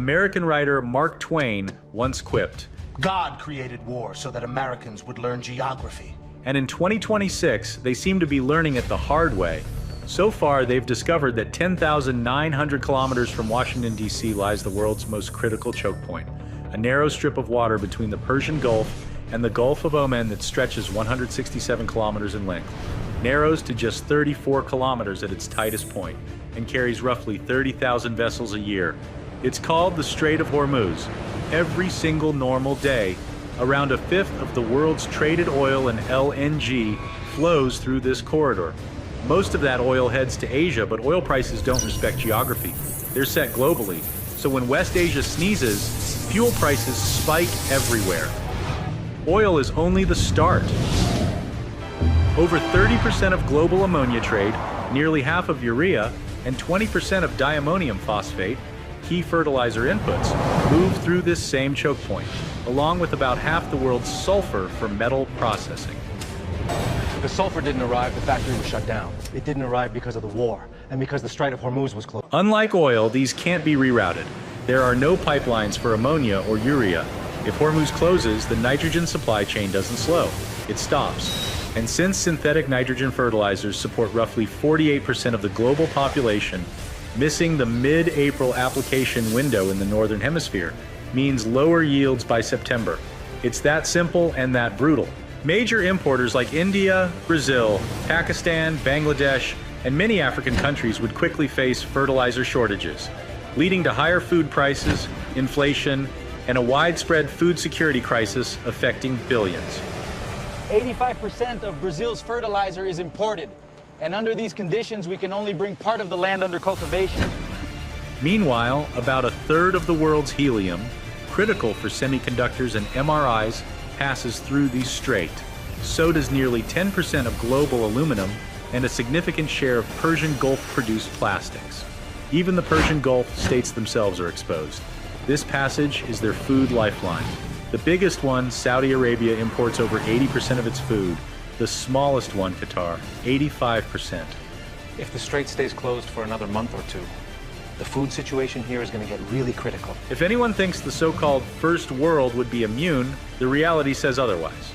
American writer Mark Twain once quipped, God created war so that Americans would learn geography. and in 2026, they seem to be learning it the hard way. So far, they've discovered that 10,900 kilometers from Washington, D.C. lies the world's most critical choke point, a narrow strip of water between the Persian Gulf and the Gulf of Oman that stretches 167 kilometers in length, narrows to just 34 kilometers at its tightest point, and carries roughly 30,000 vessels a year. It's called the Strait of Hormuz. Every single normal day, around a fifth of the world's traded oil and LNG flows through this corridor. Most of that oil heads to Asia, but oil prices don't respect geography. They're set globally, so when West Asia sneezes, fuel prices spike everywhere. Oil is only the start. Over 30% of global ammonia trade, nearly half of urea, and 20% of diammonium phosphate, key fertilizer inputs, move through this same choke point, along with about half the world's sulfur for metal processing. The sulfur didn't arrive, the factory was shut down. It didn't arrive because of the war, and because the Strait of Hormuz was closed. Unlike oil, these can't be rerouted. There are no pipelines for ammonia or urea. If Hormuz closes, the nitrogen supply chain doesn't slow. It stops. And since synthetic nitrogen fertilizers support roughly 48% of the global population, missing the mid-April application window in the Northern Hemisphere means lower yields by September. It's that simple and that brutal. Major importers like India, Brazil, Pakistan, Bangladesh, and many African countries would quickly face fertilizer shortages, leading to higher food prices, inflation, and a widespread food security crisis affecting billions. 85% of Brazil's fertilizer is imported, and under these conditions, we can only bring part of the land under cultivation. Meanwhile, about a third of the world's helium, critical for semiconductors and MRIs, passes through the strait. So does nearly 10% of global aluminum and a significant share of Persian Gulf-produced plastics. Even the Persian Gulf states themselves are exposed. This passage is their food lifeline. The biggest one, Saudi Arabia, imports over 80% of its food. The smallest one, Qatar, 85%. If the strait stays closed for another month or two, the food situation here is going to get really critical. If anyone thinks the so-called First World would be immune, the reality says otherwise.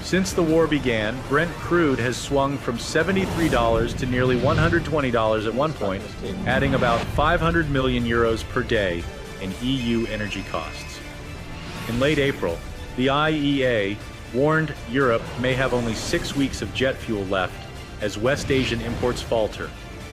Since the war began, Brent crude has swung from $73 to nearly $120 at one point, adding about 500 million euros per day in EU energy costs. In late April, the IEA warned Europe may have only 6 weeks of jet fuel left as West Asian imports falter.